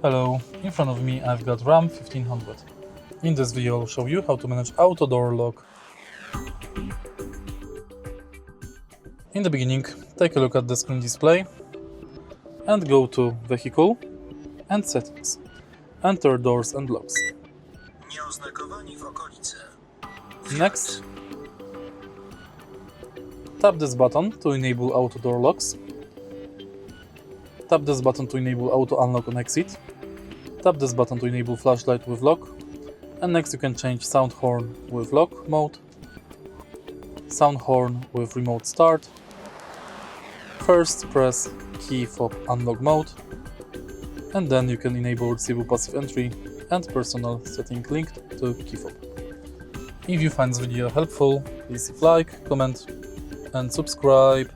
Hello, in front of me I've got RAM 1500. In this video I'll show you how to manage auto door lock. In the beginning, take a look at the screen display and go to Vehicle and Settings. Enter Doors and Locks. Nieoznakowani w okolicy. Next, tap this button to enable auto door locks. Tap this button to enable auto unlock on exit. Tap this button to enable flashlight with lock. And next you can change sound horn with lock mode, sound horn with remote start. First press Keyfob unlock mode, and then you can enable receivable passive entry and personal setting linked to Keyfob. If you find this video helpful, please leave like, comment and subscribe.